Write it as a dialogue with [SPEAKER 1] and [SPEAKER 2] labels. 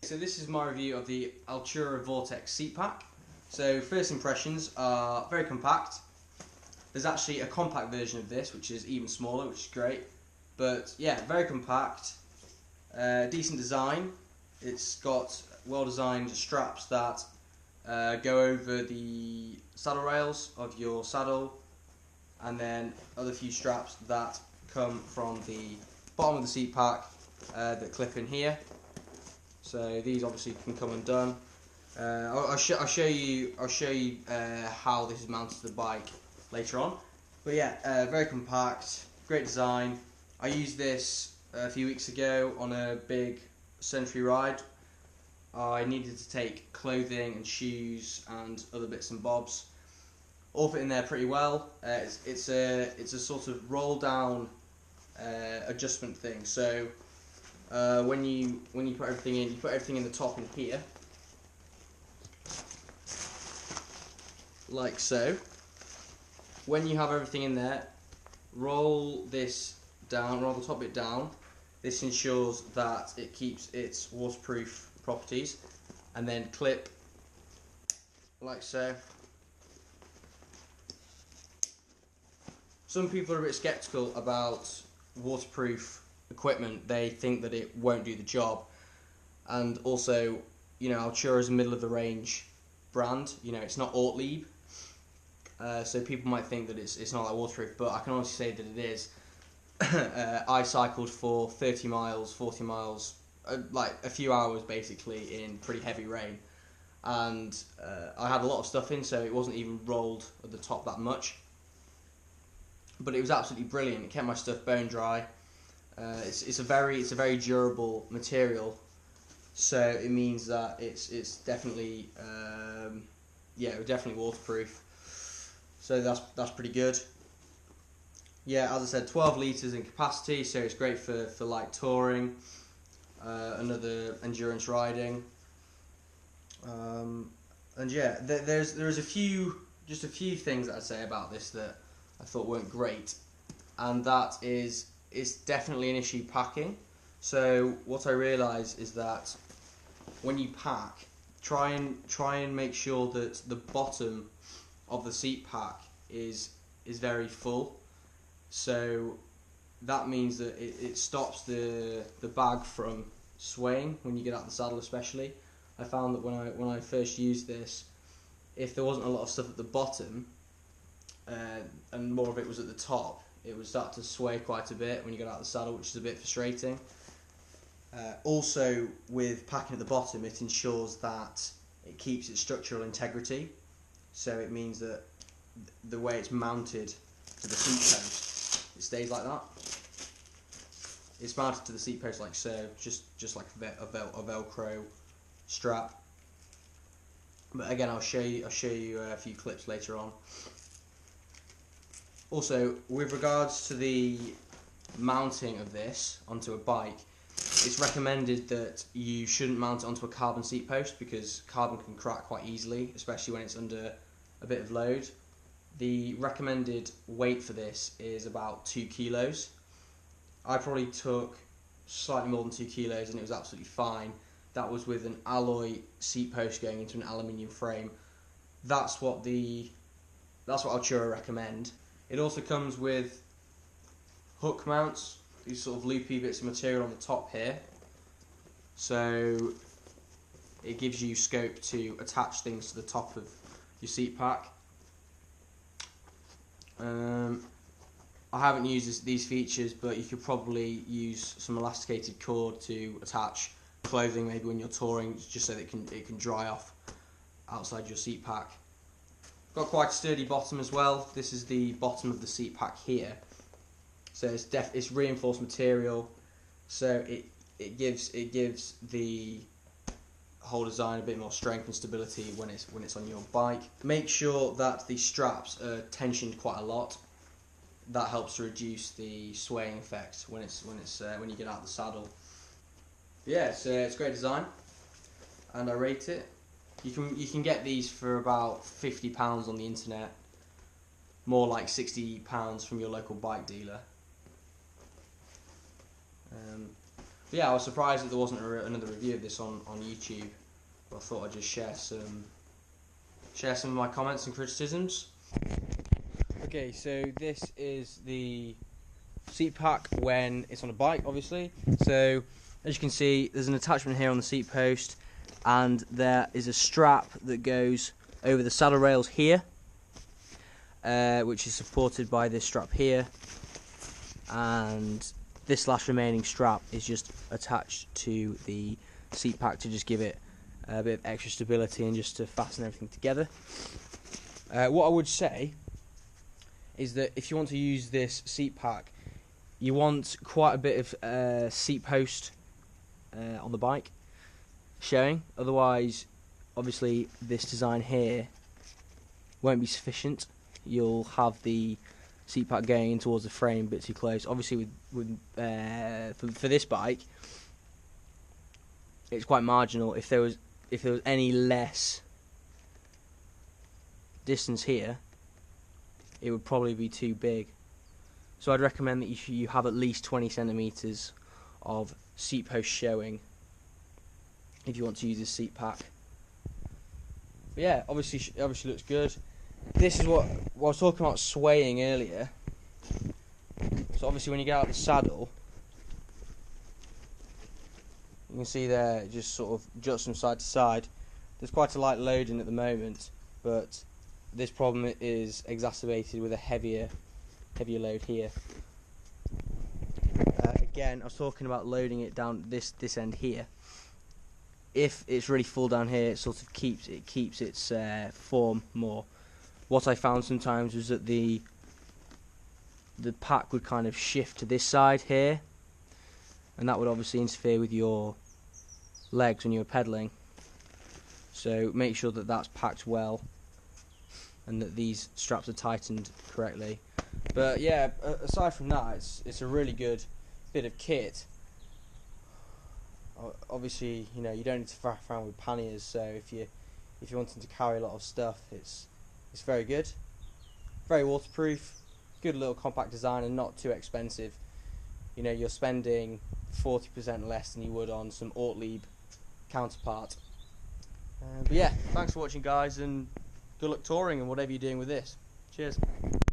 [SPEAKER 1] So this is my review of the ALTURA VORTEX Seatpack. So first impressions are very compact. There's actually a compact version of this which is even smaller, which is great. But yeah, very compact, decent design. It's got well designed straps that go over the saddle rails of your saddle, and then other few straps that come from the bottom of the seat pack that clip in here. So these obviously can come undone. I'll show you how this is mounted to the bike later on. But yeah, very compact, great design. I used this a few weeks ago on a big century ride. I needed to take clothing and shoes and other bits and bobs. All fit in there pretty well. It's a sort of roll down adjustment thing. So when you put everything in, you put everything in the top in here, like so. When you have everything in there, roll this down, roll the top bit down. This ensures that it keeps its waterproof properties, and then clip like so. Some people are a bit skeptical about waterproof equipment. They think that it won't do the job, and also, you know, ALTURA is a middle of the range brand. You know, it's not Ortlieb, so people might think that it's not that waterproof, but I can honestly say that it is. I cycled for 30 miles, 40 miles, like a few hours basically in pretty heavy rain, and I had a lot of stuff in, so it wasn't even rolled at the top that much. But it was absolutely brilliant. It kept my stuff bone dry. It's a very durable material, so it means that it's definitely definitely waterproof. So that's pretty good. Yeah, as I said, 12 litres in capacity, so it's great for light touring, and other endurance riding. And yeah, there's a few things that I'd say about this that I thought weren't great, and that is it's definitely an issue packing. So what I realised is that when you pack, try and make sure that the bottom of the seat pack is very full. So that means that it stops the bag from swaying when you get out of the saddle, especially. I found that when I first used this, if there wasn't a lot of stuff at the bottom, and more of it was at the top, it would start to sway quite a bit when you get out of the saddle, which is a bit frustrating. Also, with packing at the bottom, it ensures that it keeps its structural integrity. So it means that the way it's mounted to the seat post, it stays like that. It's mounted to the seat post like so, just like a Velcro strap. But again, I'll show you a few clips later on. Also, with regards to the mounting of this onto a bike, it's recommended that you shouldn't mount it onto a carbon seat post, because carbon can crack quite easily, especially when it's under a bit of load. The recommended weight for this is about 2 kilos. I probably took slightly more than 2 kilos and it was absolutely fine. That was with an alloy seat post going into an aluminium frame. That's what ALTURA recommend. It also comes with hook mounts, these sort of loopy bits of material on the top here. So it gives you scope to attach things to the top of your seat pack. I haven't used these features, but you could probably use some elasticated cord to attach clothing, maybe when you're touring, just so that it can dry off outside your seat pack. Got quite a sturdy bottom as well. This is the bottom of the seat pack here, so it's reinforced material, so it gives the whole design a bit more strength and stability when it's on your bike. Make sure that the straps are tensioned quite a lot. That helps to reduce the swaying effect when you get out of the saddle. Yeah, it's a great design, and I rate it. You can get these for about £50 on the internet, more like £60 from your local bike dealer. But yeah, I was surprised that there wasn't another review of this on YouTube. But I thought I'd just share some of my comments and criticisms. Okay, so this is the seat pack when it's on a bike, obviously. So as you can see, there's an attachment here on the seat post, and there is a strap that goes over the saddle rails here, which is supported by this strap here, and this last remaining strap is just attached to the seat pack to just give it a bit of extra stability and just to fasten everything together. What I would say is that if you want to use this seat pack, you want quite a bit of seat post on the bike showing. Otherwise, obviously, this design here won't be sufficient. You'll have the seat pack going in towards the frame a bit too close. Obviously, for this bike, it's quite marginal. If there was any less distance here, it would probably be too big. So I'd recommend that you have at least 20 centimeters of seat post showing if you want to use this seat pack. But yeah, obviously looks good. This is what I was talking about swaying earlier. So obviously when you get out of the saddle, you can see there it just sort of juts from side to side. There's quite a light loading at the moment, but this problem is exacerbated with a heavier load here. Again, I was talking about loading it down this end here. If it's really full down here, it sort of keeps its form more. What I found sometimes was that the pack would kind of shift to this side here, and that would obviously interfere with your legs when you're pedaling. So make sure that that's packed well and that these straps are tightened correctly. But yeah, aside from that, it's a really good bit of kit. Obviously, you know, you don't need to faff around with panniers, so if you're wanting to carry a lot of stuff, it's very good, very waterproof, good little compact design, and not too expensive. You know, you're spending 40% less than you would on some Ortlieb counterpart. But yeah, thanks for watching, guys, and good luck touring and whatever you're doing with this. Cheers.